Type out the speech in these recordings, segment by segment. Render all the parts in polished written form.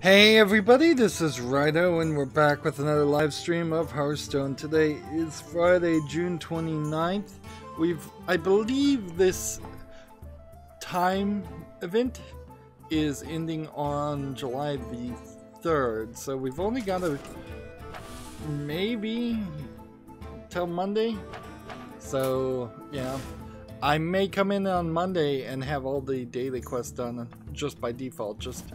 Hey everybody, this is Rydo and we're back with another live stream of Hearthstone. Today is Friday, June 29th. I believe this time event is ending on July the 3rd, so we've only got maybe till Monday. So yeah, I may come in on Monday and have all the daily quests done just by default, just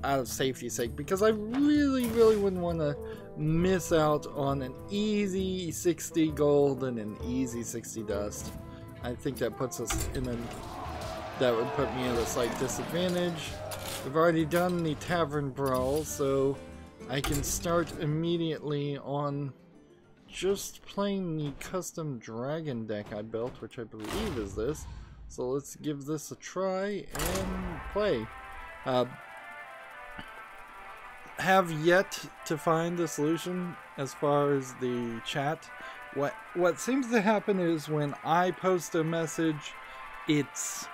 out of safety's sake, because I really wouldn't want to miss out on an easy 60 gold and an easy 60 dust. I think that puts us that would put me at a slight disadvantage. We've already done the Tavern Brawl, so I can start immediately on just playing the custom dragon deck I built, which I believe is this. So let's give this a try and play. Have yet to find a solution as far as the chat. What seems to happen is when I post a message, it's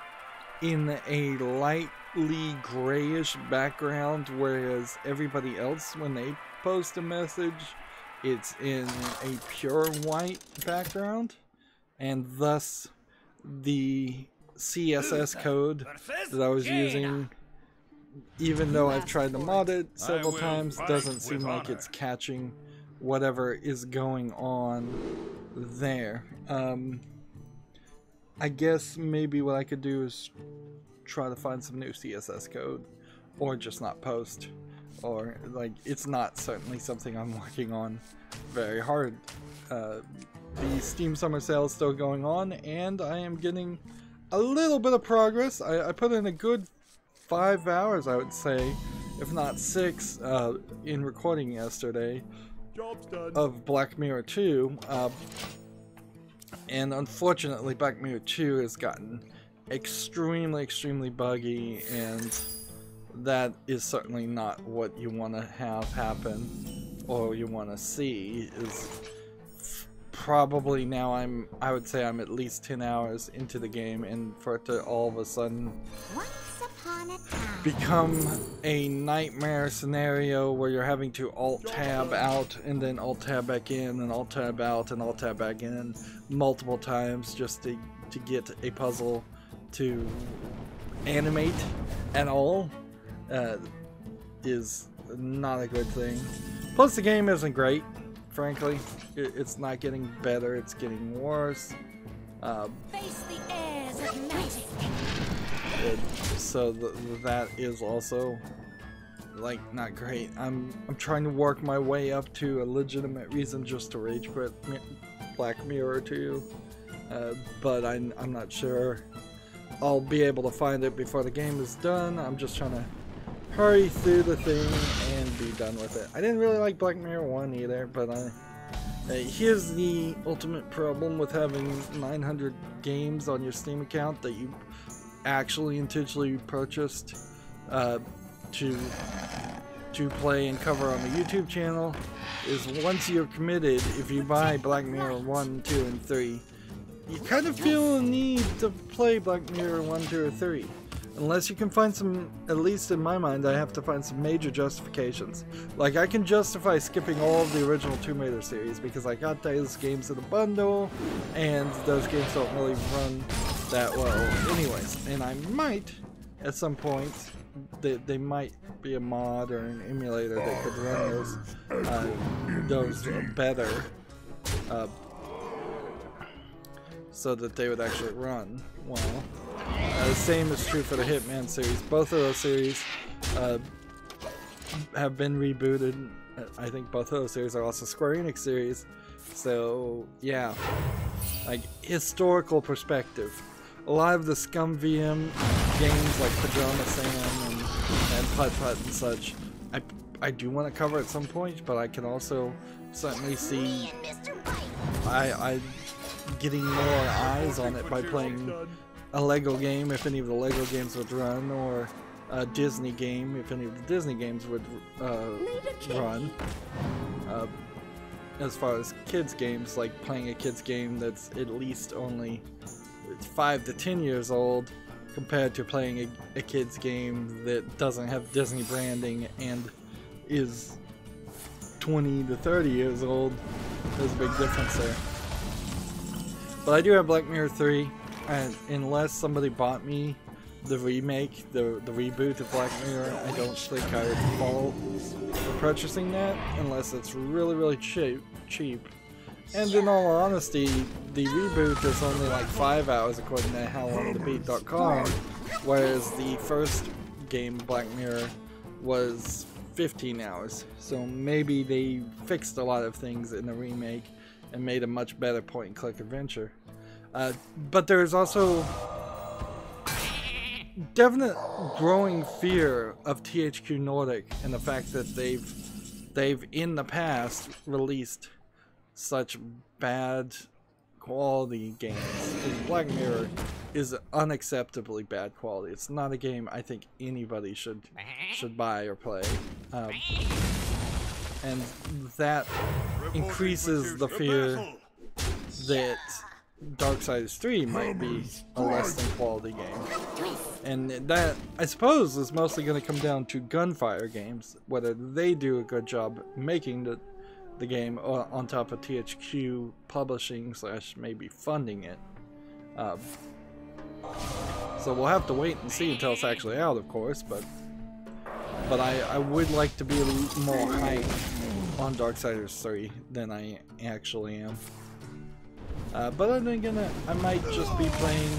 in a lightly grayish background, whereas everybody else, when they post a message, it's in a pure white background, and thus the CSS code that I was using, even though I've tried to mod it several times, doesn't seem like it's catching whatever is going on there. I guess maybe what I could do is try to find some new CSS code, or just not post, or like, it's not certainly something I'm working on very hard. The Steam Summer Sale is still going on, and I am getting a little bit of progress. I put in a good 5 hours, I would say, if not 6, in recording yesterday of Black Mirror 2, and unfortunately Black Mirror 2 has gotten extremely buggy, and that is certainly not what you want to have happen, or you want to see. Is probably now I would say I'm at least 10 hours into the game, and for it to all of a sudden become a nightmare scenario where you're having to alt-tab out and then alt-tab back in and alt-tab out and alt-tab back in multiple times just to get a puzzle to animate at all is not a good thing. Plus the game isn't great, frankly. It's not getting better, it's getting worse. Face the airs of magic. So that is also like not great. I'm trying to work my way up to a legitimate reason just to rage quit Black Mirror 2, but I'm not sure I'll be able to find it before the game is done. I'm just trying to hurry through the thing and be done with it. I didn't really like Black Mirror 1 either, but here's the ultimate problem with having 900 games on your Steam account that you actually intentionally purchased to play and cover on the YouTube channel, is once you're committed, if you buy Black Mirror 1, 2, and 3, you kind of feel a need to play Black Mirror 1, 2, or 3. Unless you can find some, at least in my mind, I have to find some major justifications. Like, I can justify skipping all of the original Tomb Raider series because I got those games in a bundle, and those games don't really run that well anyways. And I might, at some point, they might be a mod or an emulator that could run those better, so that they would actually run well. The same is true for the Hitman series. Both of those series have been rebooted. I think both of those series are also Square Enix series. So yeah, like historical perspective. A lot of the Scum VM games like Pajama Sam and Putt Putt and such, I do want to cover at some point, but I can also certainly see I getting more eyes on it by playing a Lego game, if any of the Lego games would run, or a Disney game, if any of the Disney games would run. As far as kids games, like playing a kids game that's at least only 5 to 10 years old, compared to playing a kid's game that doesn't have Disney branding and is 20 to 30 years old. There's a big difference there. But I do have Black Mirror 3, and unless somebody bought me the remake, the reboot of Black Mirror, I don't think I would fall for purchasing that unless it's really, really cheap. And in all honesty, the reboot is only like 5 hours according to howlongtobeat.com, whereas the first game, Black Mirror, was 15 hours. So maybe they fixed a lot of things in the remake and made a much better point-and-click adventure. But there's also definite growing fear of THQ Nordic and the fact that they've in the past released such bad quality games. Black Mirror is unacceptably bad quality. It's not a game I think anybody should buy or play, and that increases the fear that Darksiders 3 might be a less than quality game. And that, I suppose, is mostly going to come down to Gunfire Games, whether they do a good job making the game on top of THQ publishing / maybe funding it. So we'll have to wait and see until it's actually out, of course, but I would like to be a little more hyped on Darksiders 3 than I actually am. But then again, I might just be playing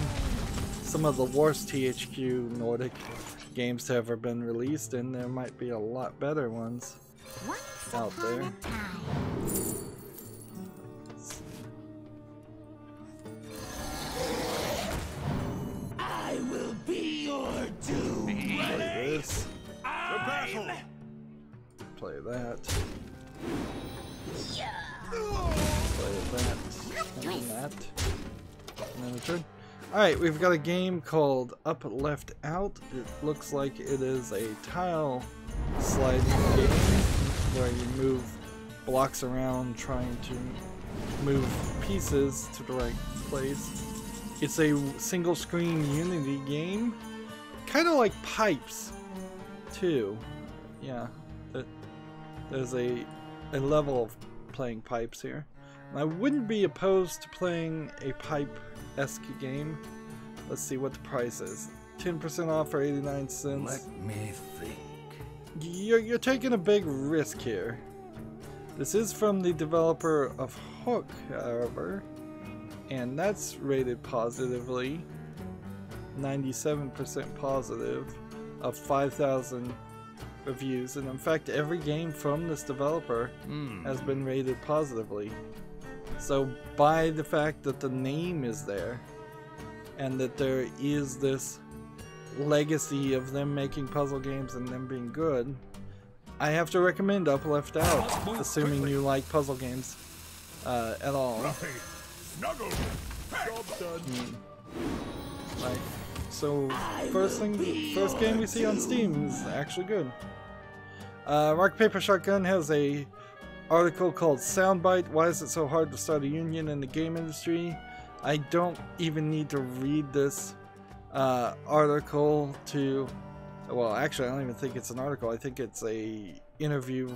some of the worst THQ Nordic games to ever been released, and there might be a lot better ones out there. I will be your doom. Play this. Play that. Play that. And that. And then return. Alright, we've got a game called Up Left Out. It looks like it is a tile sliding game where you move blocks around trying to move pieces to the right place. It's a single screen Unity game. Kind of like Pipes, too. Yeah, there's a level of playing Pipes here. And I wouldn't be opposed to playing a Pipe-esque game. Let's see what the price is. 10% off for 89 cents. Let me think. You're taking a big risk here. This is from the developer of Hook, however, and that's rated positively. 97% positive of 5,000 reviews, and in fact every game from this developer has been rated positively. So by the fact that the name is there and that there is this legacy of them making puzzle games and them being good, I have to recommend Up Left Out, assuming you like puzzle games at all. Right. So first game we see on Steam is actually good. Rock Paper Shotgun has a article called Soundbite: Why is it so hard to start a union in the game industry? I don't even need to read this article to, well, actually I don't even think it's an article. I think it's a interview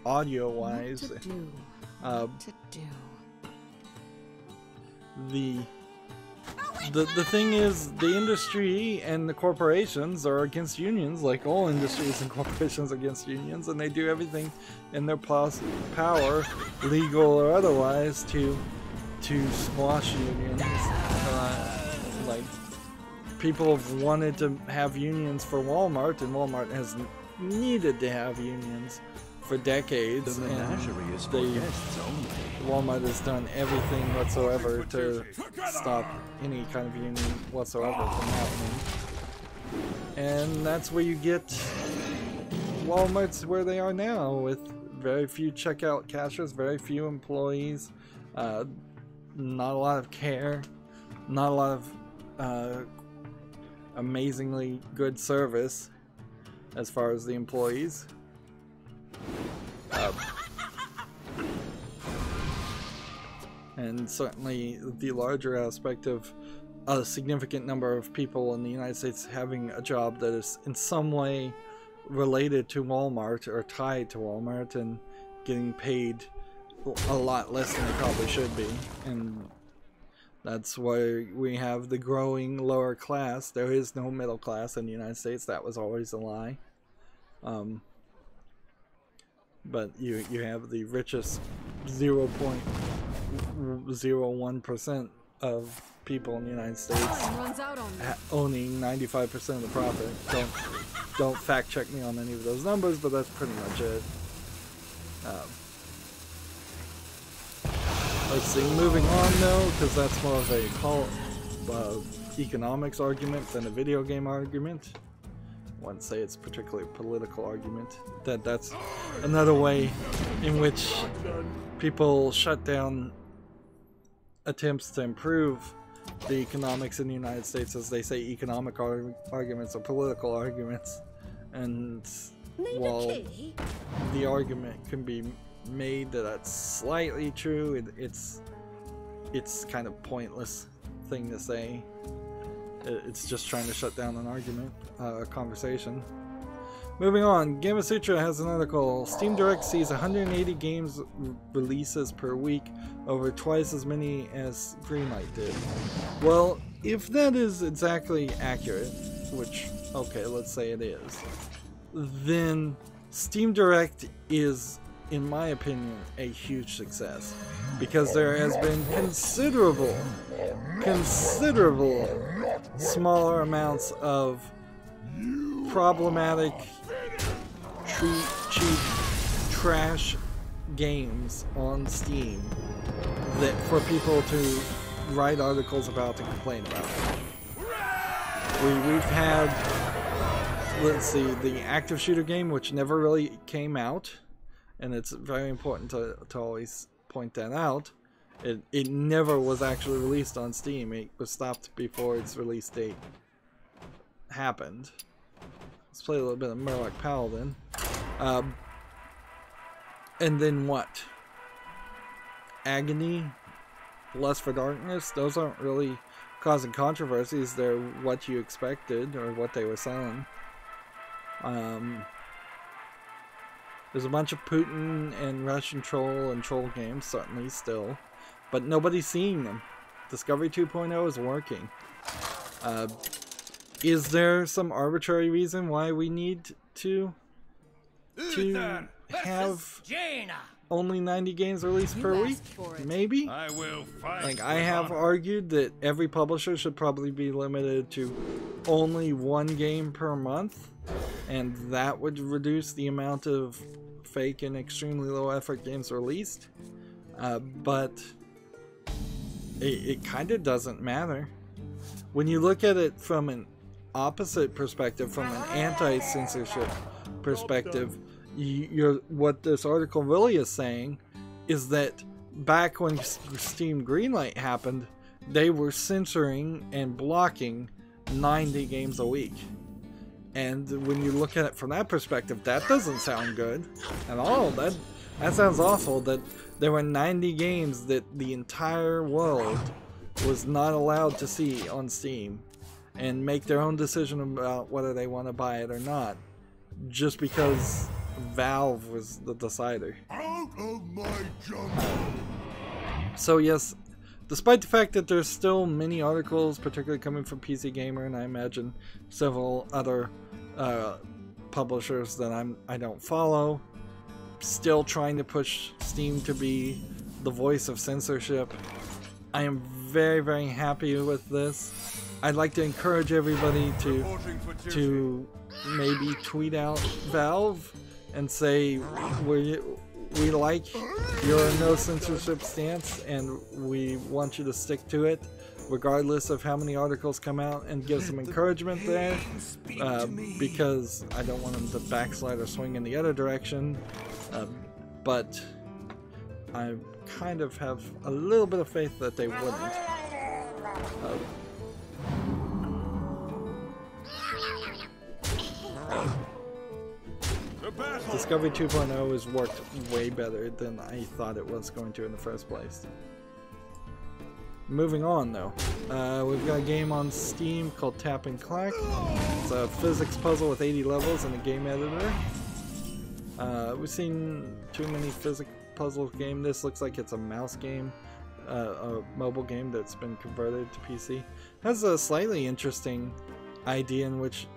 audio wise. The thing is, the industry and the corporations are against unions, like all industries and corporations are against unions, and they do everything in their power, legal or otherwise, to squash unions. Like, people have wanted to have unions for Walmart, and Walmart has needed to have unions for decades, and Walmart has done everything whatsoever to stop any kind of union whatsoever from happening. And that's where you get Walmart's where they are now, with very few checkout cashiers, very few employees, not a lot of care, not a lot of amazingly good service as far as the employees. And certainly the larger aspect of a significant number of people in the United States having a job that is in some way related to Walmart or tied to Walmart and getting paid a lot less than they probably should be. And that's why we have the growing lower class. There is no middle class in the United States. That was always a lie. But you have the richest 0.01% of people in the United States owning 95% of the profit. Don't fact check me on any of those numbers, but that's pretty much it. Let's see, moving on though, because that's more of a economics argument than a video game argument. I wouldn't say it's particularly a political argument. That's another way in which people shut down attempts to improve the economics in the United States, as they say economic arguments are political arguments. And while the argument can be made that that's slightly true, it's kind of pointless thing to say. It's just trying to shut down an argument, a conversation. Moving on, Gamasutra has an article. Steam Direct sees 180 games releases per week, over twice as many as Greenlight did. Well, if that is exactly accurate, which, okay, let's say it is, then Steam Direct is, in my opinion, a huge success, because there has been considerable smaller amounts of problematic, cheap, trash games on Steam that for people to write articles about and complain about. We've had, let's see, the active shooter game, which never really came out, and it's very important to always point that out. It never was actually released on Steam. It was stopped before its release date happened. Let's play a little bit of Murloc Paladin. And then what? Agony, Lust for Darkness, those aren't really causing controversies. They're what you expected, or what they were selling. There's a bunch of Putin and Russian troll and troll games, certainly, still. But nobody's seeing them. Discovery 2.0 is working. Is there some arbitrary reason why we need to have only 90 games released per week? Maybe? Like, I have argued that every publisher should probably be limited to only one game per month, and that would reduce the amount of fake and extremely low effort games released. But it kind of doesn't matter. When you look at it from an opposite perspective, from an anti-censorship perspective, what this article really is saying is that back when Steam Greenlight happened, they were censoring and blocking 90 games a week. And when you look at it from that perspective, that doesn't sound good at all. That sounds awful, that there were 90 games that the entire world was not allowed to see on Steam and make their own decision about whether they want to buy it or not, just because Valve was the decider. Out of my jungle. So yes, despite the fact that there's still many articles, particularly coming from PC Gamer, and I imagine several other publishers that I don't follow, still trying to push Steam to be the voice of censorship, I am very, very happy with this. I'd like to encourage everybody to maybe tweet out Valve and say we like your no censorship stance and we want you to stick to it regardless of how many articles come out, and give some encouragement there, because I don't want them to backslide or swing in the other direction, but I kind of have a little bit of faith that they wouldn't. Discovery 2.0 has worked way better than I thought it was going to in the first place. Moving on though, we've got a game on Steam called Tap and Clack. It's a physics puzzle with 80 levels and a game editor. We've seen too many physics puzzle game. This looks like it's a mouse game, a mobile game that's been converted to PC. Has a slightly interesting idea in which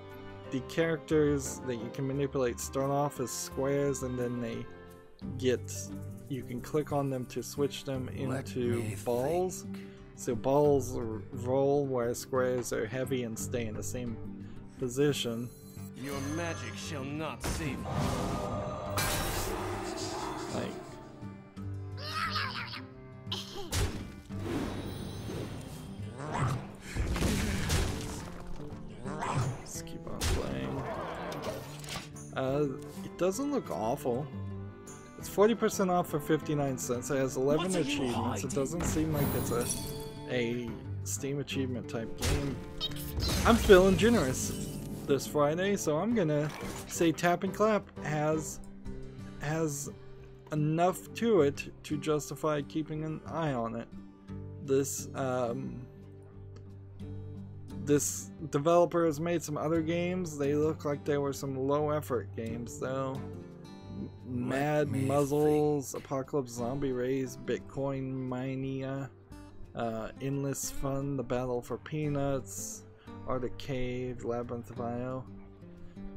the characters that you can manipulate start off as squares and then they you can click on them to switch them into balls. So balls roll whereas squares are heavy and stay in the same position. Your magic shall not save you. Like, let's keep on playing. It doesn't look awful. It's 40% off for 59 cents. It has 11 achievements. It doesn't seem like it's a Steam achievement type game. I'm feeling generous this Friday, so I'm gonna say Tap and Clap has enough to it to justify keeping an eye on it. This this developer has made some other games. They look like they were some low effort games though. Mad Muzzles, Apocalypse Zombie Rays, Bitcoin Mania, Endless Fun, The Battle for Peanuts, Arctic Cave, Labyrinth of Io.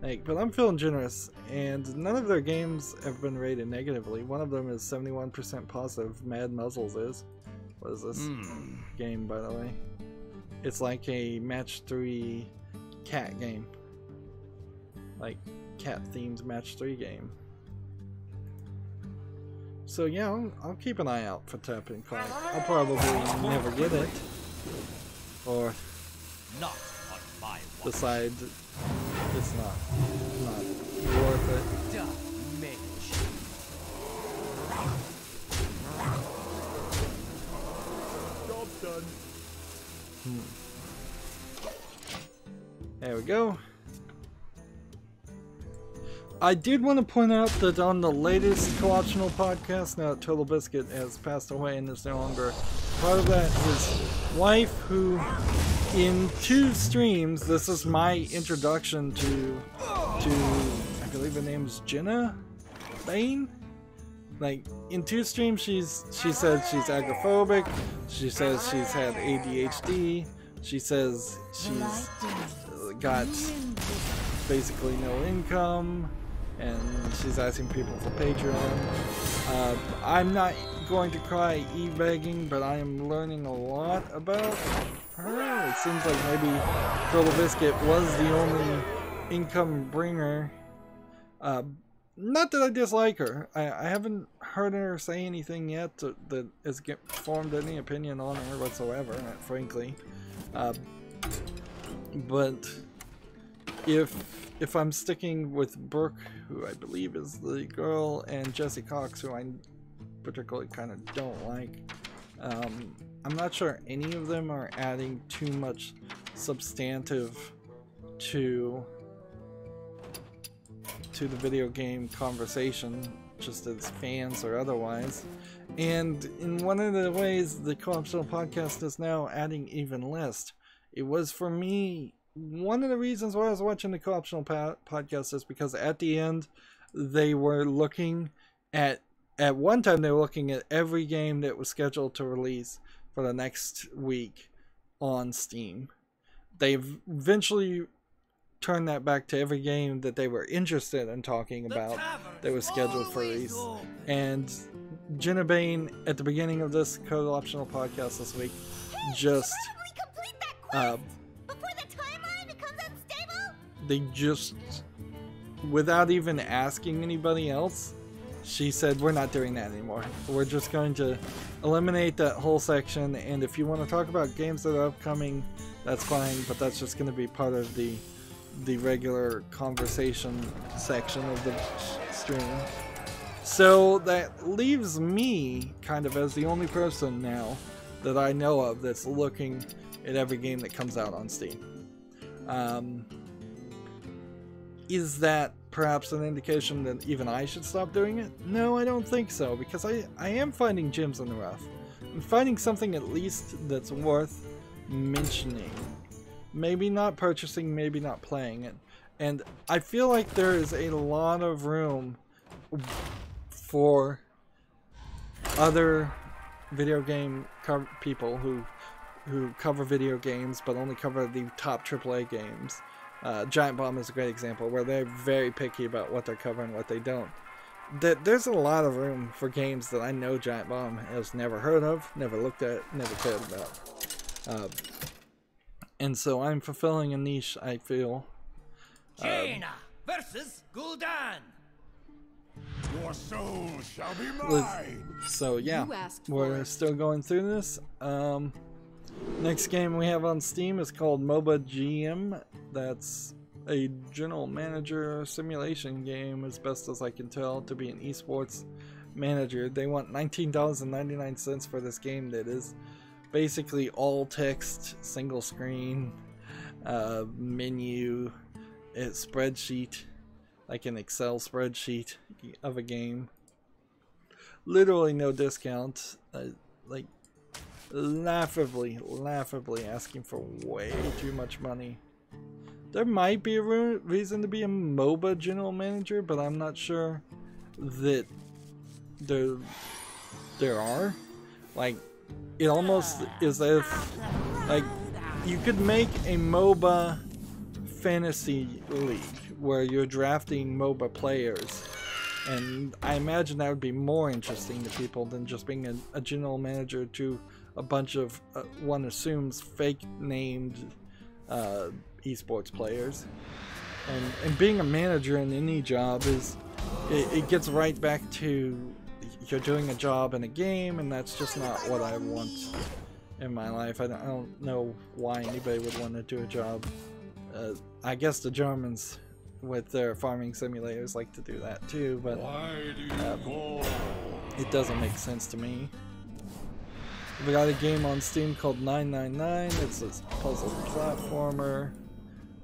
Like, but I'm feeling generous, and none of their games have been rated negatively. One of them is 71% positive. Mad Muzzles is. What is this game, by the way? It's like a match 3 cat game. Like, cat themed match 3 game. So yeah, I'll keep an eye out for Tap and Clack. I'll probably never get it, or decide it's not worth it. Job done. There we go. I did want to point out that on the latest co-optional podcast, now that Total Biscuit has passed away and is no longer part of that, his wife, who in 2 streams, this is my introduction to I believe her name's Jenna Bain. Like, in 2 streams she says she's agoraphobic, she says she's had ADHD, she says she's got basically no income, and she's asking people for Patreon. I'm not going to cry e-begging, but I am learning a lot about her. It seems like maybe Total Biscuit was the only income bringer. Not that I dislike her. I haven't heard her say anything yet that has formed any opinion on her whatsoever, frankly. But if I'm sticking with Brooke, who I believe is the girl, and Jesse Cox, who I particularly kind of don't like, I'm not sure any of them are adding too much substantive to the video game conversation, just as fans or otherwise. And in one of the ways, the Co-optional Podcast is now adding even less. It was, for me, one of the reasons why I was watching the Co-optional Podcast is because at the end, they were looking at one time they were looking at every game that was scheduled to release for the next week on Steam. They've eventually turned that back to every game that they were interested in talking about that was scheduled for release. And Jenna Bain, at the beginning of this Co-optional Podcast this week, just they just, without even asking anybody else, she said, we're not doing that anymore. We're just going to eliminate that whole section, and if you want to talk about games that are upcoming, that's fine, but that's just going to be part of the regular conversation section of the stream. So that leaves me kind of as the only person now that I know of that's looking at every game that comes out on Steam. Is that perhaps an indication that even I should stop doing it? No, I don't think so, because I am finding gems in the rough. finding something at least that's worth mentioning. Maybe not purchasing, maybe not playing it. And I feel like there is a lot of room for other video game people who cover video games but only cover the top AAA games. Giant Bomb is a great example where they're very picky about what they're covering, what they don't. There's a lot of room for games that I know Giant Bomb has never heard of, never looked at, never cared about. And so I'm fulfilling a niche, I feel. Jaina versus Gul'dan. Your soul shall be mine. So yeah, You asked for we're it. still going through this. Next game we have on Steam is called MOBA GM. That's a general manager simulation game, as best as I can tell, to be an esports manager. They want $19.99 for this game that is basically all text, single screen, menu, spreadsheet, like an Excel spreadsheet of a game. Literally no discount. Like laughably asking for way too much money. There might be a reason to be a MOBA general manager, but I'm not sure that there are. Like, it almost is as if, like, you could make a MOBA fantasy league where you're drafting MOBA players, and I imagine that would be more interesting to people than just being a general manager to a bunch of, one assumes, fake named esports players. And being a manager in any job is, it gets right back to you're doing a job in a game, and that's just not what I want in my life. I don't know why anybody would want to do a job. I guess the Germans with their farming simulators like to do that too, but it doesn't make sense to me. We got a game on Steam called 999. It's a puzzle platformer.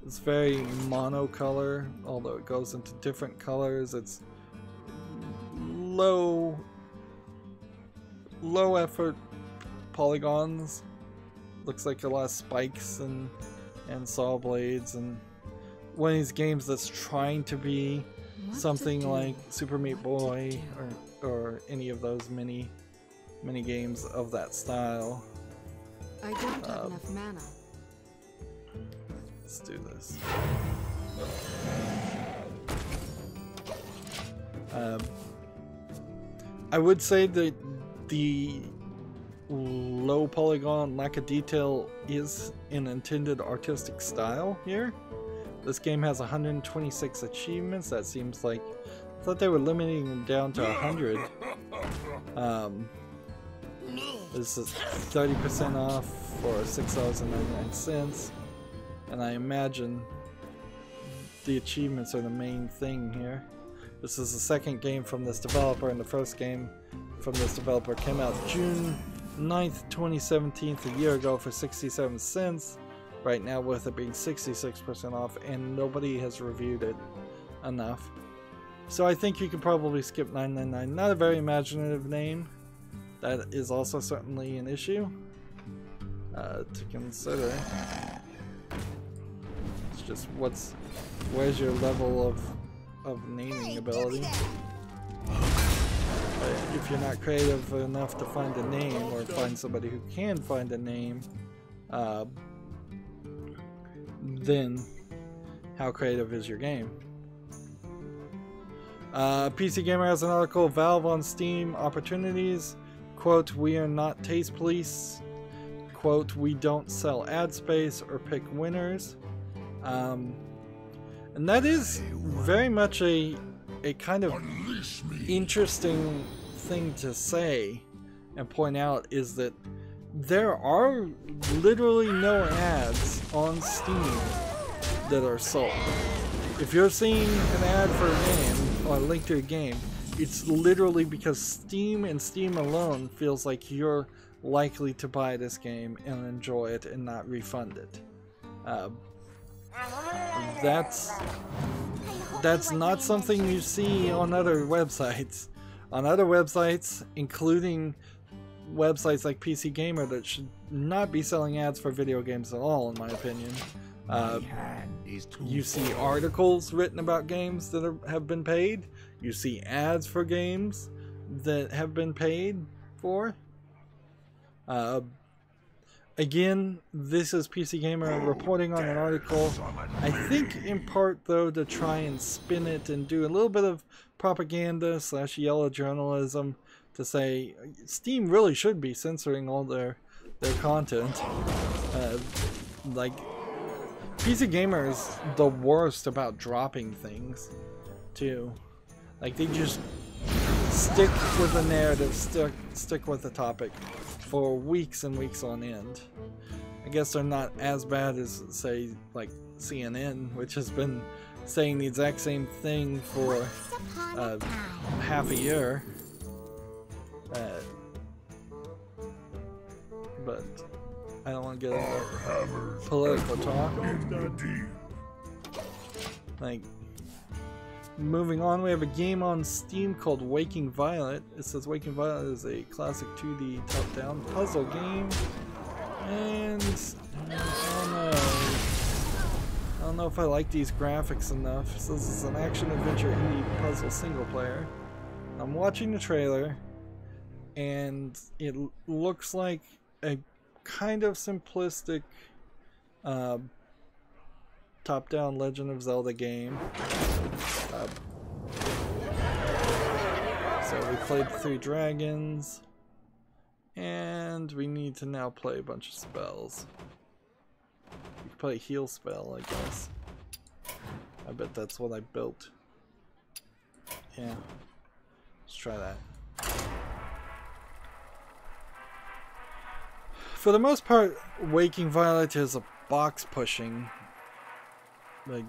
It's very monocolor, although it goes into different colors. It's low effort polygons. Looks like a lot of spikes and saw blades, and one of these games that's trying to be something like Super Meat Boy or any of those mini games of that style. I don't have enough mana. Let's do this. I would say that the low polygon, lack of detail is an intended artistic style here. This game has 126 achievements. That seems like, I thought they were limiting them down to 100. This is 30% off for $6.99, and I imagine the achievements are the main thing here. This is the second game from this developer, and the first game from this developer came out June 9th, 2017, a year ago, for 67 cents. Right now, with it being 66% off, and nobody has reviewed it enough. So I think you could probably skip 999. Not a very imaginative name. That is also certainly an issue to consider. It's just where's your level of naming ability? If you're not creative enough to find a name, or find somebody who can find a name, then how creative is your game? PC Gamer has an article, Valve on Steam opportunities. Quote, we are not taste police. Quote, we don't sell ad space or pick winners. And that is very much a kind of interesting thing to say and point out, is that there are literally no ads on Steam that are sold. If you're seeing an ad for a game or a link to a game, it's literally because Steam and Steam alone feels like you're likely to buy this game and enjoy it and not refund it. That's not something you see on other websites. On other websites, including websites like PC Gamer that should not be selling ads for video games at all, in my opinion. You see articles written about games that have been paid. You see ads for games that have been paid for. Again, this is PC Gamer reporting on an article, I think in part though to try and spin it and do a little bit of propaganda / yellow journalism to say Steam really should be censoring all their content. Like, PC Gamer is the worst about dropping things too. Like, they just stick with the narrative, stick with the topic for weeks and weeks on end. I guess they're not as bad as, say, like CNN, which has been saying the exact same thing for half a year. But I don't want to get into political talk. Like, moving on, we have a game on Steam called Waking Violet. It says Waking Violet is a classic 2D top-down puzzle game. And I don't know if I like these graphics enough. It says it's an action-adventure indie puzzle single-player. I'm watching the trailer, and it looks like a kind of simplistic top-down Legend of Zelda game. So we played 3 dragons, and we need to now play a bunch of spells. We can play a heal spell, I guess. I bet that's what I built. Yeah, let's try that. For the most part, Waking Violet is a box pushing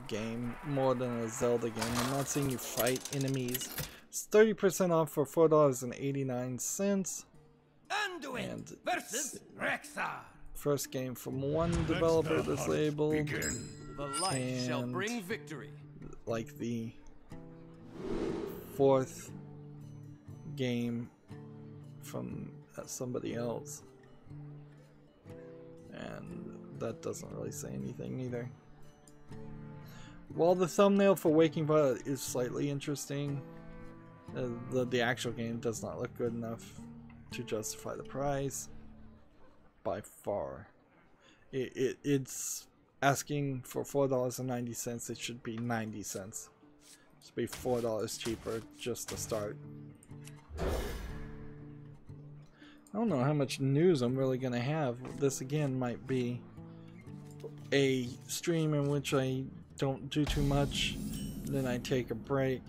game more than a Zelda game. I'm not seeing you fight enemies. It's 30% off for $4.89. Anduin versus Rexar. First game from one developer that's labeled. The light shall bring victory. Like the 4th game from somebody else. And that doesn't really say anything either. While the thumbnail for Waking Violet is slightly interesting, the actual game does not look good enough to justify the price by far. It's asking for $4.90. It should be 90 cents. It should be $4 cheaper just to start. I don't know how much news I'm really gonna have. This again might be a stream in which I don't do too much, then I take a break,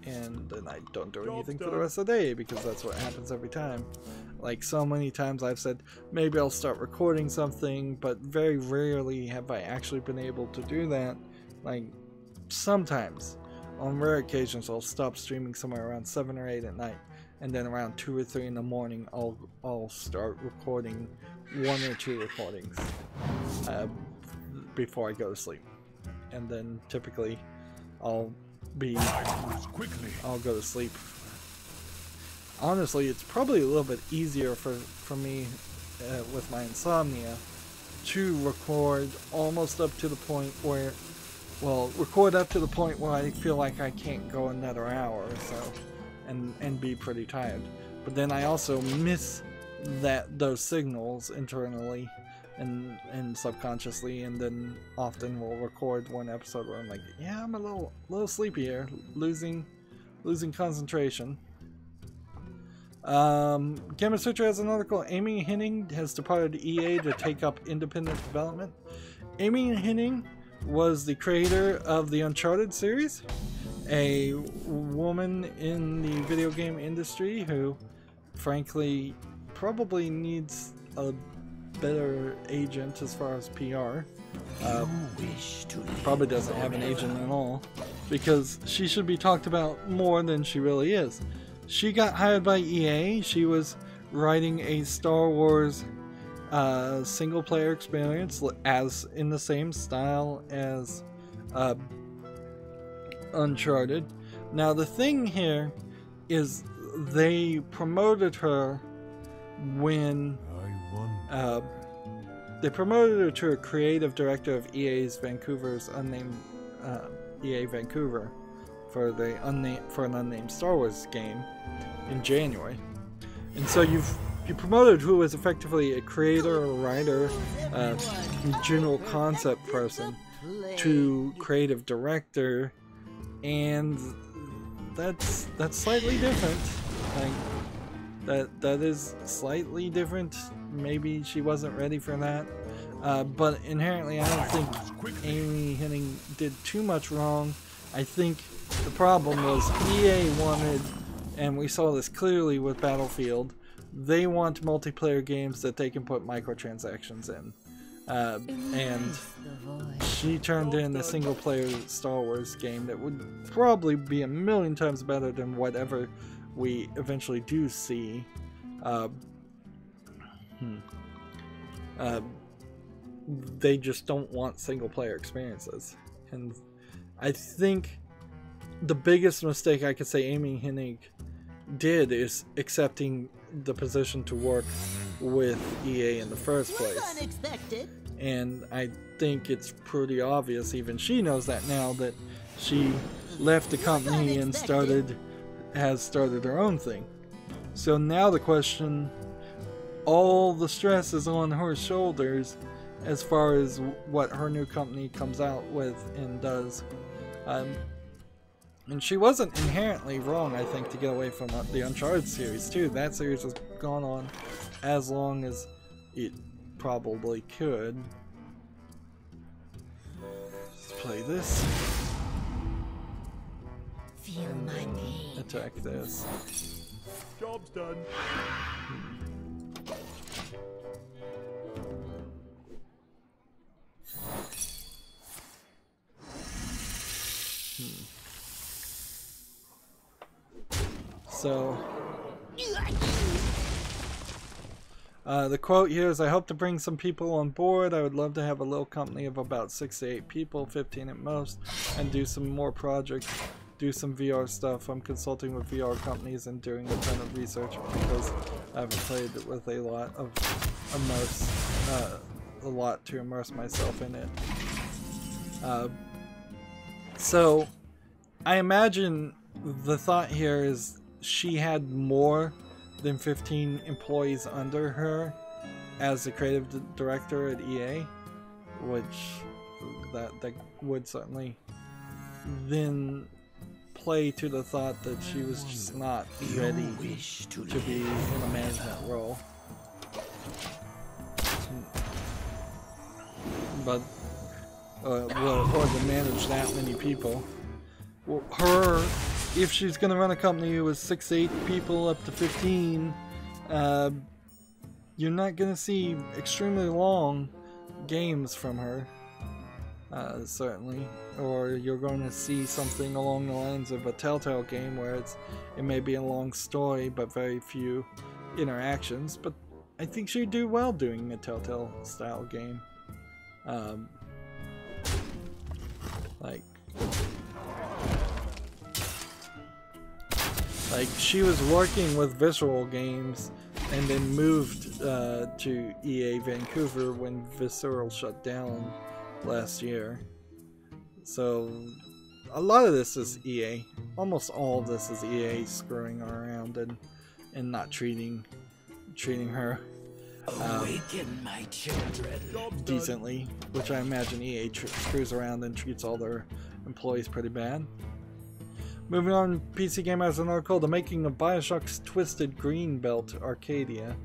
and then I don't do anything for the rest of the day, because that's what happens every time. Like, so many times I've said maybe I'll start recording something, but very rarely have I actually been able to do that. Like, sometimes, on rare occasions, I'll stop streaming somewhere around 7 or 8 at night, and then around 2 or 3 in the morning I'll start recording 1 or 2 recordings before I go to sleep. And then typically I'll go to sleep. Honestly, it's probably a little bit easier for me with my insomnia to record almost up to the point where, well, record up to the point where I feel like I can't go another hour or so and be pretty tired. But then I also miss those signals internally and subconsciously, and then often we'll record one episode where I'm like, yeah, I'm a little sleepy here, losing concentration. Gamer Searcher has an article. Amy Hennig has departed EA to take up independent development. Amy Hennig was the creator of the Uncharted series, a woman in the video game industry who, frankly, probably needs a better agent as far as PR. Probably doesn't have an agent at all, because she should be talked about more than she really is. She got hired by EA. She was writing a Star Wars single player experience as in the same style as Uncharted. Now the thing here is they promoted her when they promoted her to a creative director of EA's Vancouver's unnamed EA Vancouver for an unnamed Star Wars game in January. And so you promoted who was effectively a creator, a writer, general concept person to creative director, and that's slightly different. Like that is slightly different. Maybe she wasn't ready for that, but inherently I don't think Amy Hennig did too much wrong. I think the problem was EA wanted, and we saw this clearly with Battlefield, they want multiplayer games that they can put microtransactions in. And she turned in a single player Star Wars game that would probably be a million times better than whatever we eventually do see. They just don't want single player experiences. And I think the biggest mistake I could say Amy Hennig did is accepting the position to work with EA in the first place. Unexpected. And I think it's pretty obvious, even she knows that now, that she left the company and has started her own thing. So now the question, all the stress is on her shoulders as far as what her new company comes out with and does. And she wasn't inherently wrong, I think, to get away from the Uncharted series too. That series has gone on as long as it probably could. Let's play this. Feel my pain. Attack this. Job's done. So, the quote here is, I hope to bring some people on board. I would love to have a little company of about 6 to 8 people, 15 at most, and do some more projects, do some VR stuff. I'm consulting with VR companies and doing a ton of research because I haven't played with a lot to immerse myself in it. So, I imagine the thought here is she had more than 15 employees under her as the creative director at EA, which that would certainly then play to the thought that she was just not ready to be in a management role. But or to manage that many people. Well, if she's going to run a company with 6 to 8 people up to 15, you're not going to see extremely long games from her, certainly. Or you're going to see something along the lines of a Telltale game where it may be a long story but very few interactions. But I think she'd do well doing a Telltale style game. Like she was working with Visceral Games and then moved to EA Vancouver when Visceral shut down last year. So a lot of this is EA. Almost all of this is EA screwing her around and not treating her Awaken my children. decently, which I imagine EA screws around and treats all their employees pretty bad. Moving on, PC Gamer has an article, The Making of Bioshock's Twisted Green Belt Arcadia.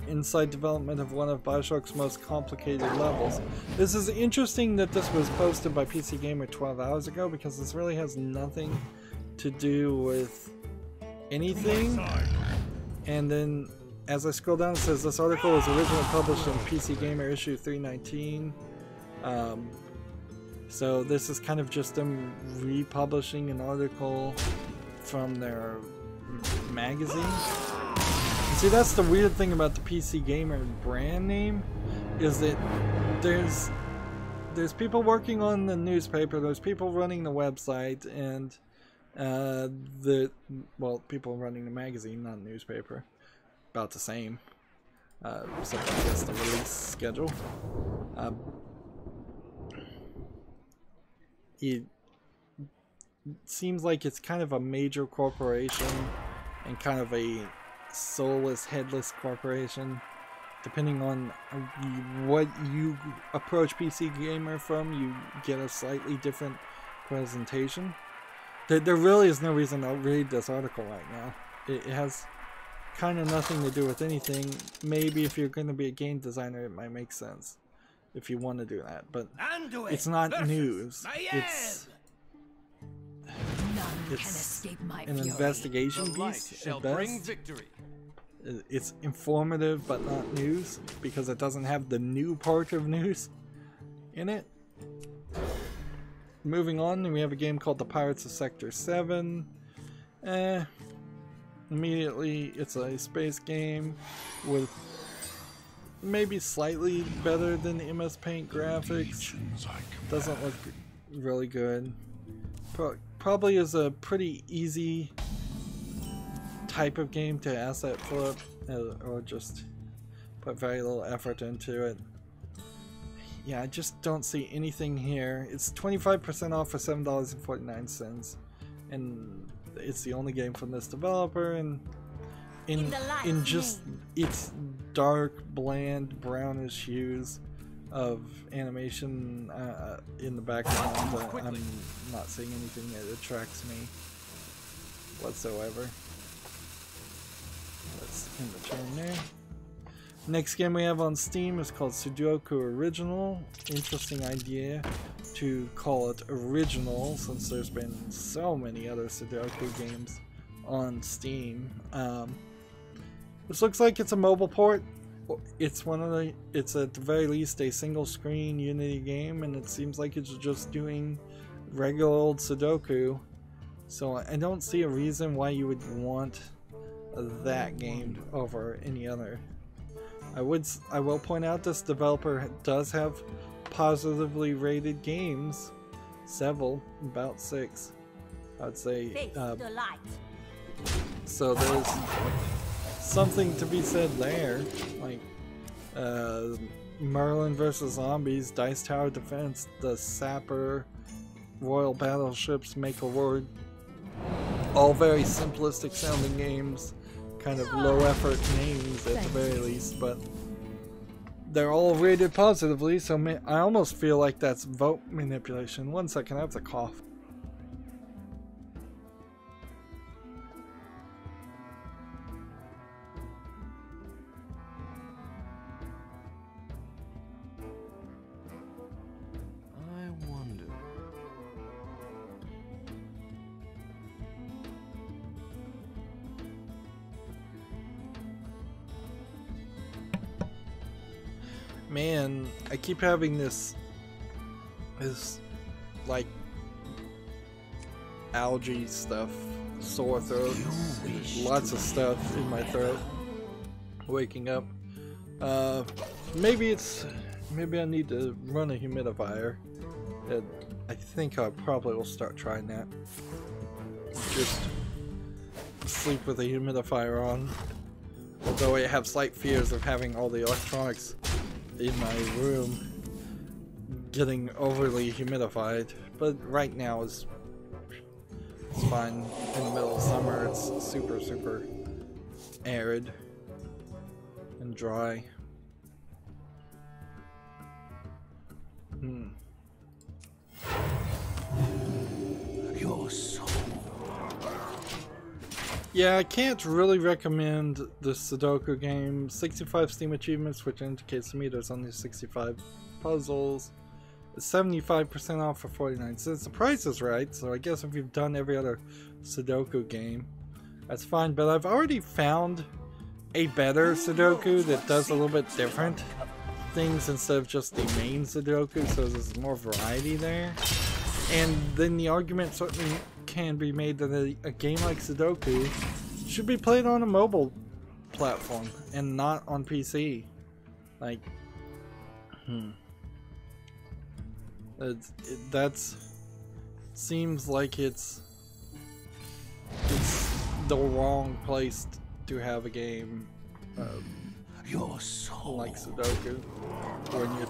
Inside development of one of Bioshock's most complicated levels. This is interesting that this was posted by PC Gamer 12 hours ago because this really has nothing to do with anything. And then as I scroll down it says this article was originally published in PC Gamer issue 319. So this is kind of just them republishing an article from their magazine. And see, that's the weird thing about the PC Gamer brand name, is that there's people working on the newspaper, there's people running the website, and people running the magazine, not newspaper. About the same. So I guess the release schedule. It seems like it's kind of a major corporation and kind of a soulless, headless corporation. Depending on what you approach PC Gamer from, you get a slightly different presentation. There really is no reason to read this article right now. It has kind of nothing to do with anything. Maybe if you're going to be a game designer, it might make sense if you want to do that. But it's not news. It's an investigation piece at best. It's informative but not news because it doesn't have the new part of news in it. Moving on, we have a game called The Pirates of Sector 7. Immediately, it's a space game with maybe slightly better than the MS Paint graphics. Doesn't look really good. Probably is a pretty easy type of game to asset flip or just put very little effort into it. Yeah, I just don't see anything here. It's 25% off for $7.49, and it's the only game from this developer, and in just its dark, bland, brownish hues of animation in the background, I'm not seeing anything that attracts me whatsoever. Let's end the turn there. Next game we have on Steam is called Sudoku Original. Interesting idea to call it original since there's been so many other Sudoku games on Steam. This looks like it's a mobile port. It's at the very least a single screen Unity game, and it seems like it's just doing regular old Sudoku. So I don't see a reason why you would want that game over any other. I will point out this developer does have positively rated games, several, about 6, I'd say. So there's something to be said there, like Merlin vs. Zombies, Dice Tower Defense, The Sapper, Royal Battleships, Make a Word. All very simplistic sounding games, kind of low effort names at the very least, but they're all rated positively, so I almost feel like that's vote manipulation. One second, I have to cough. Man, I keep having this like algae stuff, sore throat, lots of stuff in my throat. Waking up. Maybe I need to run a humidifier. I think I probably will start trying that. Just sleep with a humidifier on. Although I have slight fears of having all the electronics in my room getting overly humidified, but right now it's fine. In the middle of summer, it's super arid and dry. Your soul. Yeah, I can't really recommend the Sudoku game. 65 Steam achievements, which indicates to me there's only 65 puzzles. 75% off for 49 cents. The price is right, so I guess if you've done every other Sudoku game, that's fine. But I've already found a better Sudoku that does a little bit different things instead of just the main Sudoku, so there's more variety there. And then the argument certainly can be made that a game like Sudoku should be played on a mobile platform and not on PC. Like, that's seems like it's the wrong place to have a game Your soul. like Sudoku, when you're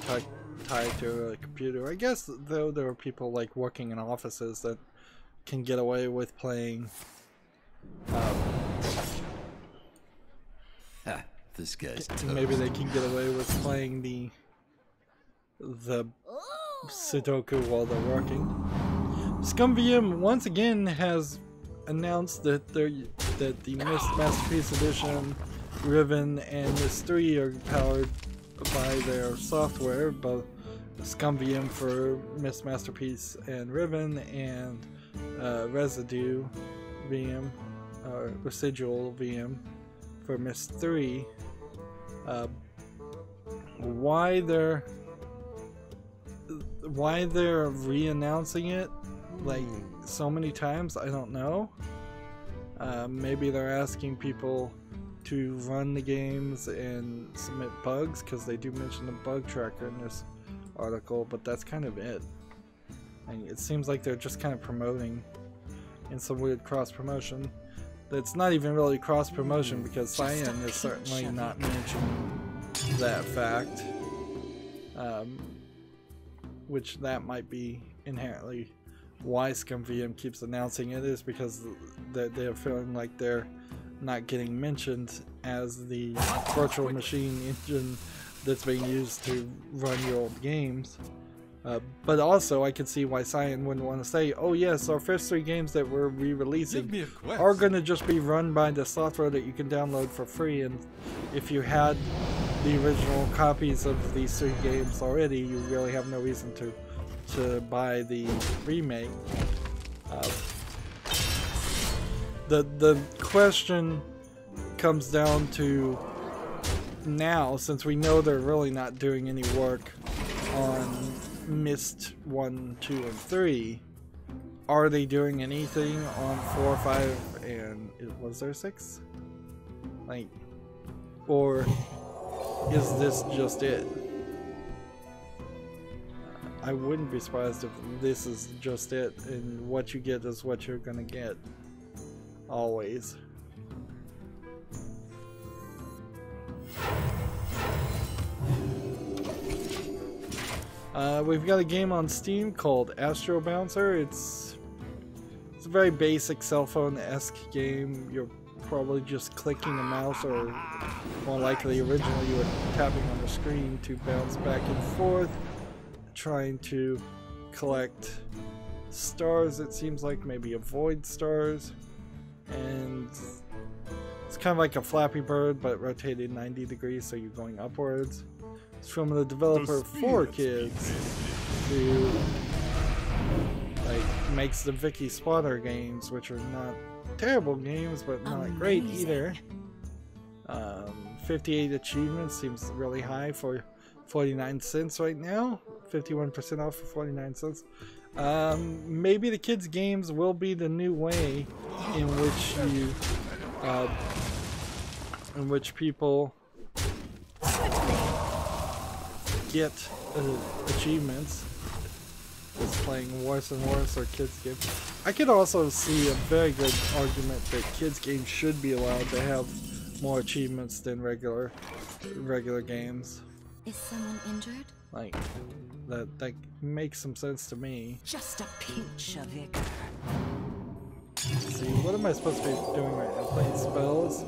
tied to a computer. I guess though there are people like working in offices that can get away with playing. This guy's Maybe they can get away with playing the Sudoku while they're working. ScumVM once again has announced that the Mist Masterpiece Edition, Riven, and Mist 3 are powered by their software, both ScumVM for Mist Masterpiece and Riven, and Residual VM for Mist 3. Why they're re-announcing it like so many times, I don't know. Maybe they're asking people to run the games and submit bugs, because they do mention a bug tracker in this article, but that's kind of it. And it seems like they're just kind of promoting in some weird cross promotion. It's not even really cross promotion, because Cyan is certainly not mentioning that fact, which that might be inherently why ScumVM keeps announcing it, is because they're feeling like they're not getting mentioned as the virtual machine engine that's being used to run your old games. But also, I can see why Cyan wouldn't want to say, oh yes, our first 3 games that we're re-releasing are going to just be run by the software that you can download for free, and if you had the original copies of these 3 games already, you really have no reason to buy the remake. The question comes down to, now, since we know they're really not doing any work on Mist 1, 2, and 3, are they doing anything on 4, 5, and was there 6? Like, or is this just it? I wouldn't be surprised if this is just it, and what you get is what you're gonna get. Always. We've got a game on Steam called Astro Bouncer. It's a very basic cell phone-esque game. You're probably just clicking a mouse, or more likely originally you were tapping on the screen to bounce back and forth, trying to collect stars, it seems like, maybe avoid stars, and it's kind of like a Flappy Bird but rotated 90 degrees, so you're going upwards. It's from the developer 4Kids, who makes the Vicky Spotter games, which are not terrible games but not great either. 58 achievements seems really high for 49 cents right now. 51% off for 49 cents. Maybe the kids' games will be the new way in which you, in which people get achievements. Is playing worse and worse, or kids' games. I could also see a very good argument that kids' games should be allowed to have more achievements than regular games. Is someone injured? Like, that makes some sense to me. Just a pinch of vigor. Let's see, what am I supposed to be doing right now? Playing spells?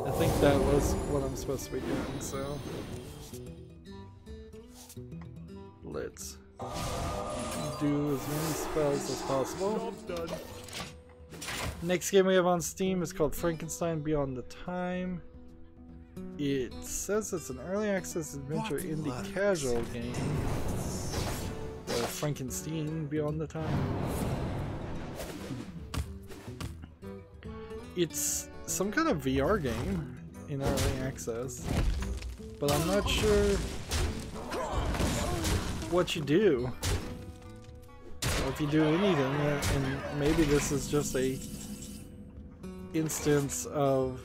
I think that was what I'm supposed to be doing, so let's do as many spells as possible. Next game we have on Steam is called Frankenstein Beyond the Time. It says it's an early access adventure indie casual game. Frankenstein Beyond the Time. It's some kind of VR game in early access, but I'm not sure what you do, or if you do anything, and maybe this is just a instance of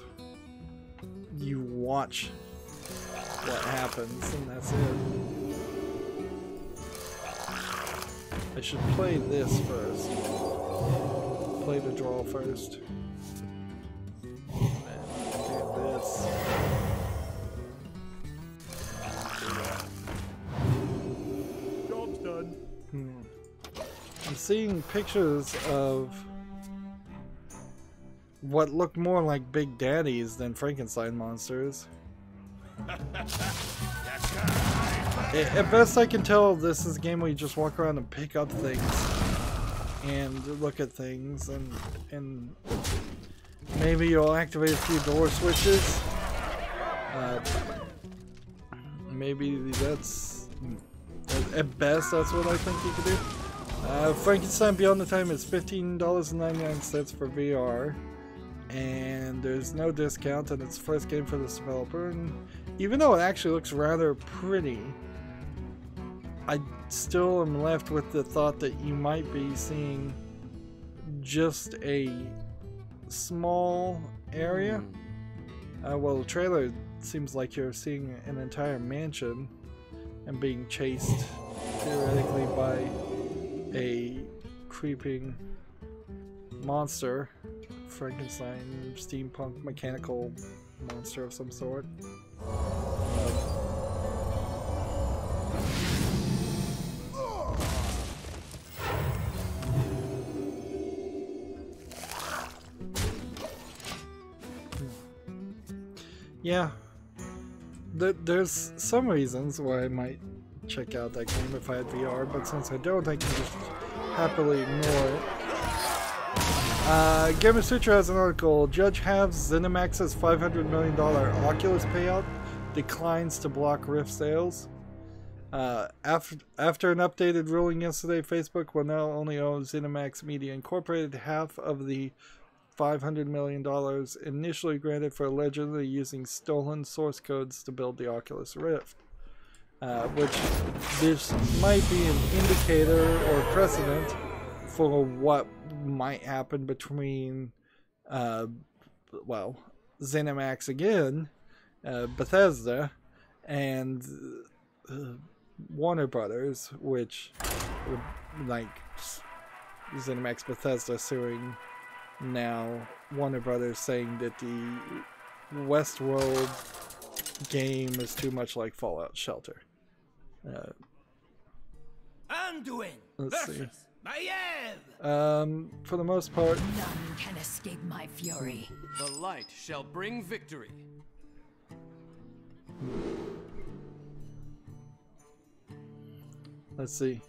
you watch what happens and that's it. I should play this first. Play the draw first. And do this. seeing pictures of what look more like Big Daddies than Frankenstein monsters. At best I can tell, this is a game where you just walk around and pick up things and look at things, and maybe you'll activate a few door switches. Maybe that's, at best, that's what I think you could do. Frankenstein Beyond the Time is $15.99 for VR, and there's no discount, and it's the first game for this developer. And even though it actually looks rather pretty, I still am left with the thought that you might be seeing just a small area. Well, the trailer seems like you're seeing an entire mansion and being chased theoretically by a creeping monster, Frankenstein, steampunk, mechanical monster of some sort. Yeah, there's some reasons why I might check out that game if I had VR, but since I don't, I can just happily ignore it. Gamer Sutra has an article. Judge halves ZeniMax's $500 million Oculus payout, declines to block Rift sales. After an updated ruling yesterday, Facebook will now only owe ZeniMax Media Incorporated half of the $500 million initially granted for allegedly using stolen source codes to build the Oculus Rift. Which this might be an indicator or precedent for what might happen between, well, ZeniMax again, Bethesda, and Warner Brothers, which, like, ZeniMax Bethesda suing now Warner Brothers, saying that the Westworld game is too much like Fallout Shelter. Anduin Let's see. versus Maiev. For the most part, None can escape my fury. The light shall bring victory. let's see.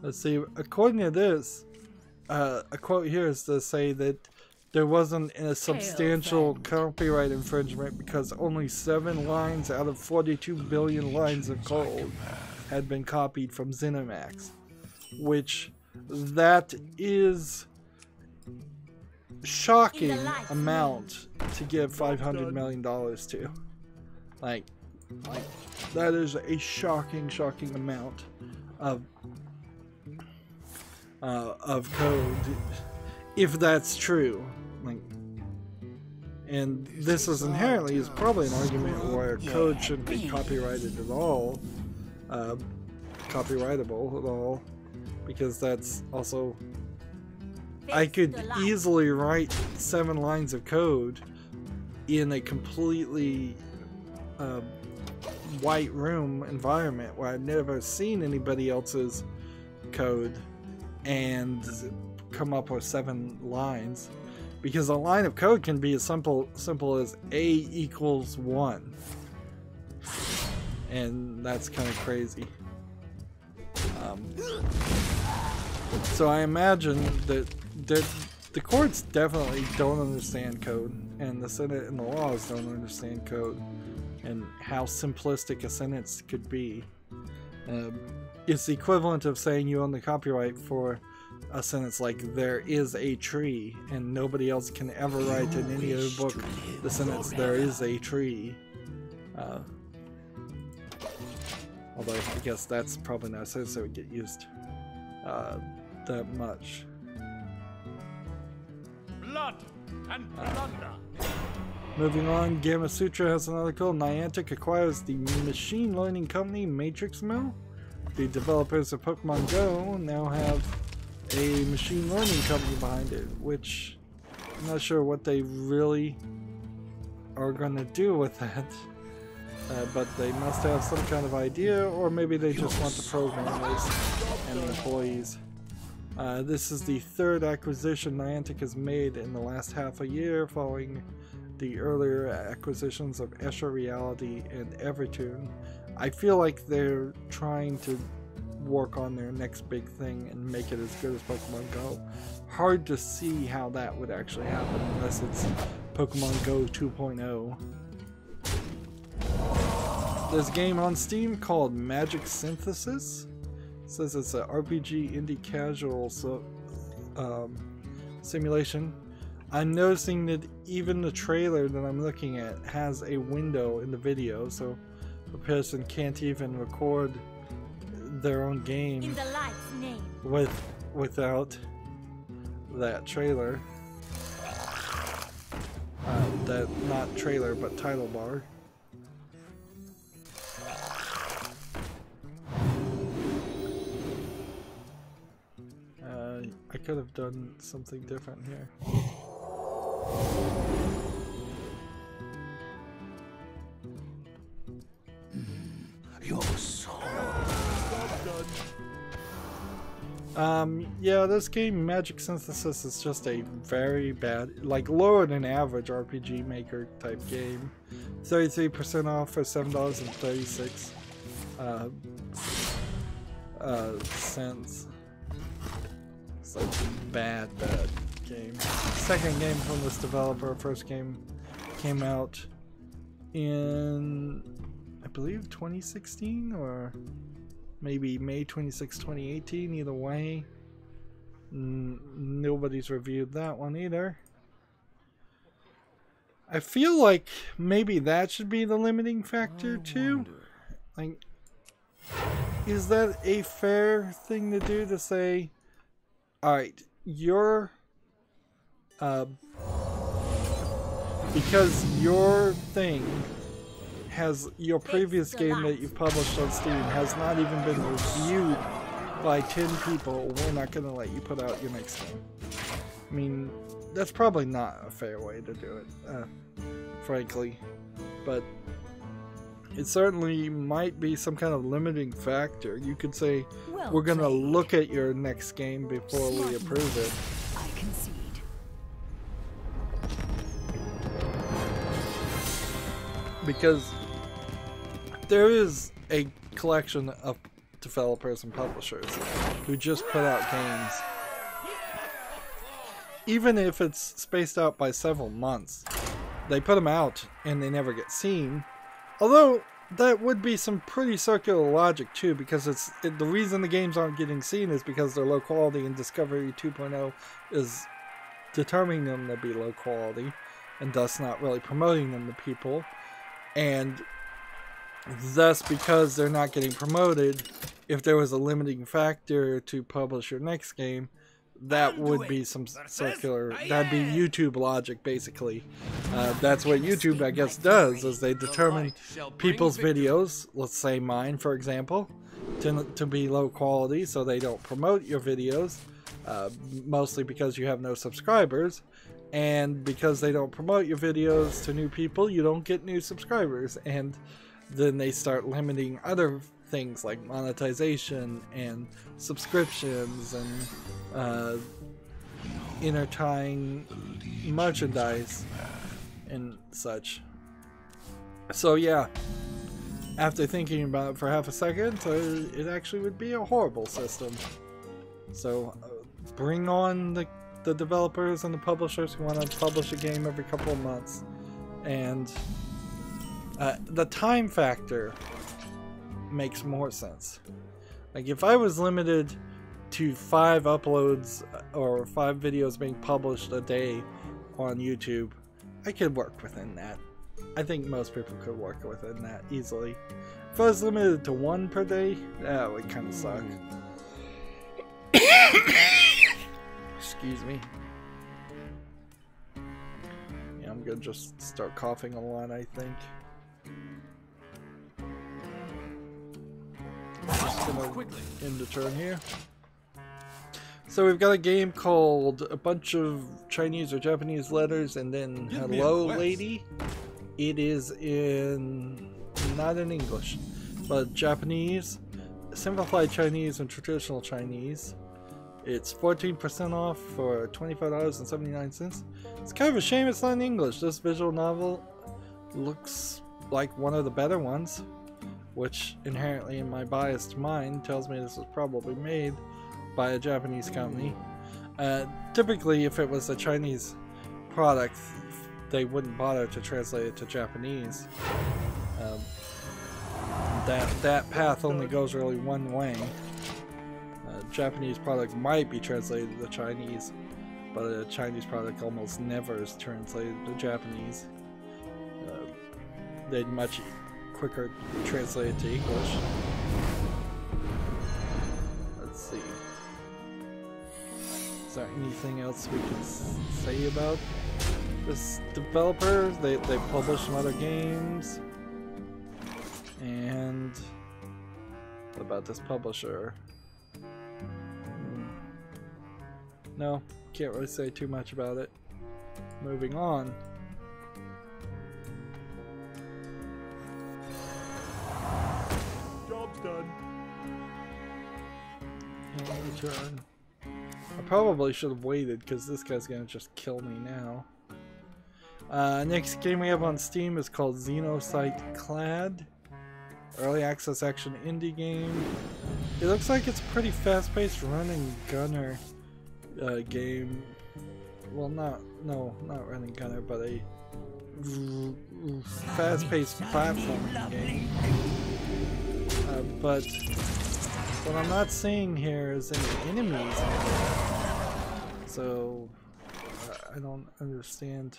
Let's see, according to this, a quote here is to say that there wasn't a substantial copyright infringement because only 7 lines out of 42 billion lines of code had been copied from ZeniMax, which that is shocking amount to give $500 million to. Like that is a shocking amount of code, if that's true. Like, and this is inherently is probably an argument where code shouldn't be copyrighted at all, copyrightable at all, because that's also, I could easily write 7 lines of code in a completely white room environment where I've never seen anybody else's code and come up with 7 lines, because a line of code can be as simple as A equals 1, and that's kind of crazy. So I imagine that the courts definitely don't understand code, and the Senate and the laws don't understand code, and how simplistic a sentence could be. It's the equivalent of saying you own the copyright for a sentence like "there is a tree," and nobody else can ever write in any other book the sentence "there is a tree." Although I guess that's probably not a sentence that would get used that much. Blood and plunder. Moving on, Gamma Sutra has an article. Niantic acquires the machine learning company Matrix Mill. The developers of Pokemon Go now have a machine learning company behind it, which I'm not sure what they really are gonna do with that. But they must have some kind of idea, or maybe they just want the programmers and the employees. This is the third acquisition Niantic has made in the last half a year, following the earlier acquisitions of Escher Reality and Evertoon. I feel like they're trying to work on their next big thing and make it as good as Pokemon Go. Hard to see how that would actually happen unless it's Pokemon Go 2.0. There's a game on Steam called Magic Synthesis. It says it's an RPG indie casual simulation. I'm noticing that even the trailer that I'm looking at has a window in the video, so a person can't even record their own game In the light's name. without that trailer. That not trailer, but title bar. I could have done something different here. Your soul. Yeah, this game, Magic Synthesis, is just a very bad, like lower than average RPG Maker type game. 33% off for $7.36 cents. It's like a bad game. Second game from this developer. First game came out in, I believe, 2016 or maybe May 26, 2018. Either way, nobody's reviewed that one either. I feel like maybe that should be the limiting factor too. Like, is that a fair thing to do, to say, alright, you're because your thing has, your previous game that you published on Steam has not even been reviewed by 10 people, we're not going to let you put out your next game. I mean, that's probably not a fair way to do it, frankly, but it certainly might be some kind of limiting factor. You could say, Well we're going to played. look at your next game before we approve it. I concede. Because there is a collection of developers and publishers who just put out games. Even if it's spaced out by several months, they put them out and they never get seen. Although that would be some pretty circular logic too, because the reason the games aren't getting seen is because they're low quality, and Discovery 2.0 is determining them to be low quality and thus not really promoting them to people. And thus, because they're not getting promoted, if there was a limiting factor to publish your next game, that would be some circular, that'd be YouTube logic basically. That's what YouTube, I guess, does, is they determine people's videos, let's say mine for example, to be low quality, so they don't promote your videos, mostly because you have no subscribers. And because they don't promote your videos to new people, you don't get new subscribers. And then they start limiting other things like monetization and subscriptions and intertying merchandise and such. So yeah, after thinking about it for half a second, it actually would be a horrible system. So bring on the developers and the publishers who want to publish a game every couple of months. And the time factor makes more sense. Like, if I was limited to 5 uploads or 5 videos being published a day on YouTube, I could work within that. I think most people could work within that easily. If I was limited to 1 per day, that would kind of suck. Excuse me. Yeah, I'm gonna just start coughing a lot, I think. Just gonna end the turn here. So we've got a game called a bunch of Chinese or Japanese letters and then Give me a hello quest. lady. It is not in English, but Japanese, simplified Chinese and traditional Chinese. It's 14% off for $25.79. It's kind of a shame it's not in English. This visual novel looks like one of the better ones, which inherently in my biased mind tells me this was probably made by a Japanese company. Typically, if it was a Chinese product, they wouldn't bother to translate it to Japanese. That path only goes really one way. Japanese product might be translated to Chinese, but a Chinese product almost never is translated to Japanese. They'd much quicker translate it to English. Let's see. Is there anything else we can say about this developer? They publish some other games. And what about this publisher? No, can't really say too much about it. Moving on. Job's done. And return. I probably should have waited because this guy's gonna just kill me now. Next game we have on Steam is called Xenocyte Clad. Early access action indie game. It looks like it's a pretty fast-paced running gunner game. Well, not running gunner, but a fast-paced platforming game. But what I'm not seeing here is any enemies. So I don't understand.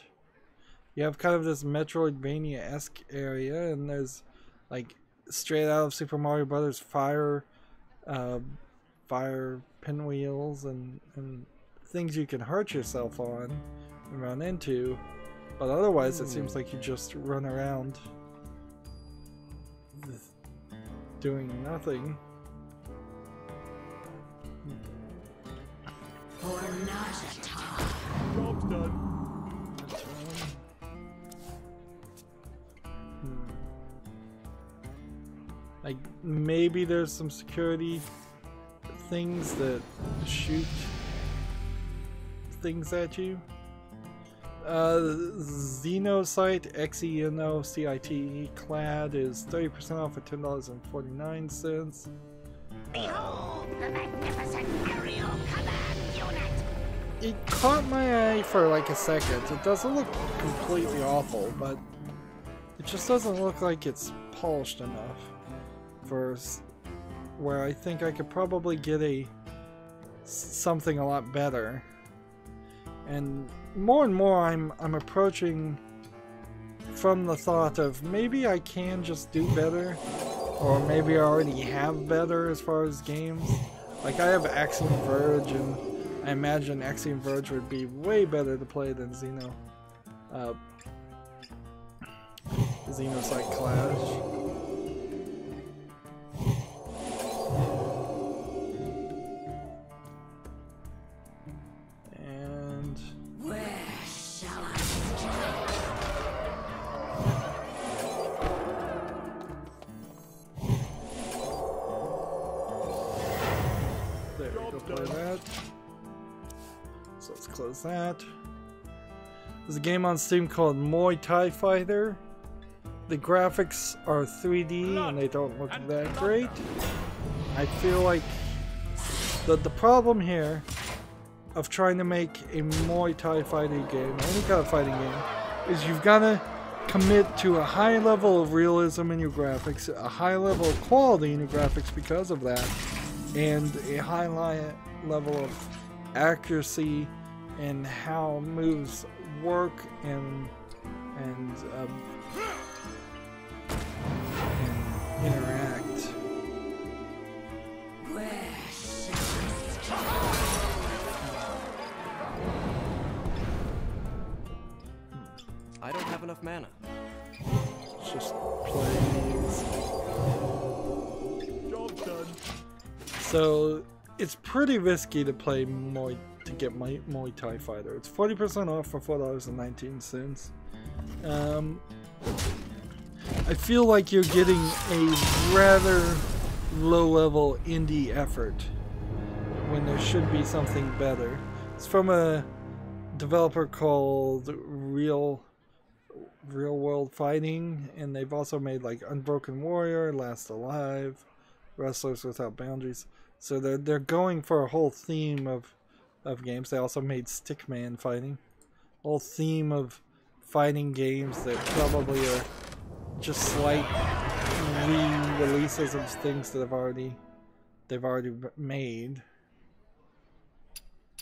You have kind of this Metroidvania-esque area, and there's like straight out of Super Mario Brothers fire pinwheels and things you can hurt yourself on and run into, but otherwise it seems like you just run around doing nothing. Job's done. Like maybe there's some security things that shoot things at you. Xenocyte XENOCITE Clad is 30% off at $10.49. Behold the magnificent aerial command unit! It caught my eye for like a second. It doesn't look completely awful, but it just doesn't look like it's polished enough for where I think I could probably get something a lot better. And more I'm approaching from the thought of maybe I can just do better, or maybe I already have better as far as games. Like I have Axiom Verge, and I imagine Axiom Verge would be way better to play than Xenocyte Clash. So let's close that. There's a game on Steam called Muay Thai Fighter. The graphics are 3D and they don't look that great. I feel like the problem here of trying to make a Muay Thai fighting game, any kind of fighting game, is you've got to commit to a high level of realism in your graphics, a high level of quality in your graphics because of that, and a high level of accuracy in how moves work and interact. I don't have enough mana. Let's just play these. Job's done. So it's pretty risky to play to get Muay Thai Fighter. It's 40% off for $4.19. I feel like you're getting a rather low-level indie effort when there should be something better. It's from a developer called Real World Fighting, and they've also made like Unbroken Warrior, Last Alive, Wrestlers Without Boundaries. So they're going for a whole theme of games. They also made Stickman Fighting, whole theme of fighting games that probably are just slight re-releases of things that they've already made.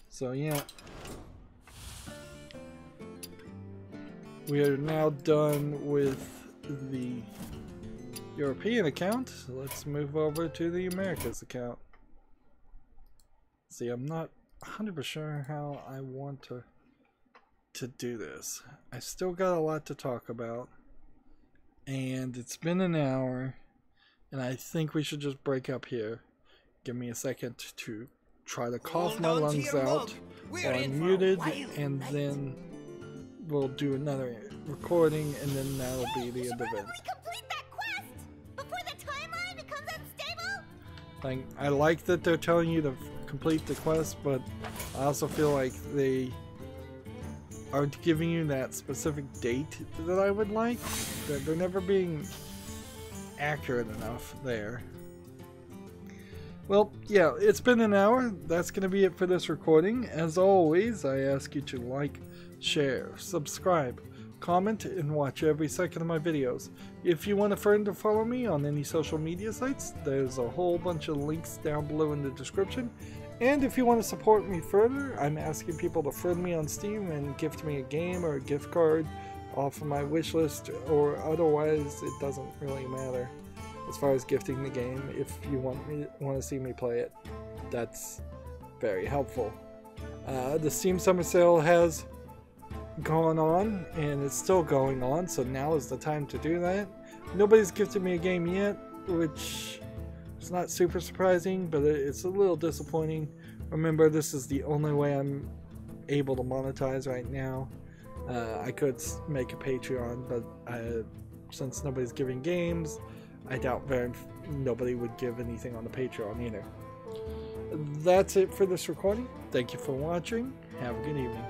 So yeah, we are now done with the European account. So let's move over to the Americas account. See, I'm not 100% sure how I want to do this. I still got a lot to talk about, and it's been an hour, and I think we should just break up here. Give me a second to try to cough my lungs out while I'm muted, and then we'll do another recording, and then that'll be the end of it. Complete that quest before the timeline becomes unstable. I like that they're telling you to complete the quest, but I also feel like they aren't giving you that specific date that I would like. They're never being accurate enough there. Well, yeah, it's been an hour. That's going to be it for this recording. As always, I ask you to like, share, subscribe, comment, and watch every second of my videos. If you want a friend to follow me on any social media sites, there's a whole bunch of links down below in the description. And if you want to support me further, I'm asking people to friend me on Steam and gift me a game or a gift card off of my wish list, or otherwise it doesn't really matter as far as gifting the game. If you want to see me play it, that's very helpful. The Steam Summer Sale has gone on, and it's still going on, so now is the time to do that. Nobody's gifted me a game yet, which is not super surprising, but it's a little disappointing. Remember, this is the only way I'm able to monetize right now. I could make a Patreon, but since nobody's giving games, I doubt nobody would give anything on the Patreon either. That's it for this recording. Thank you for watching. Have a good evening.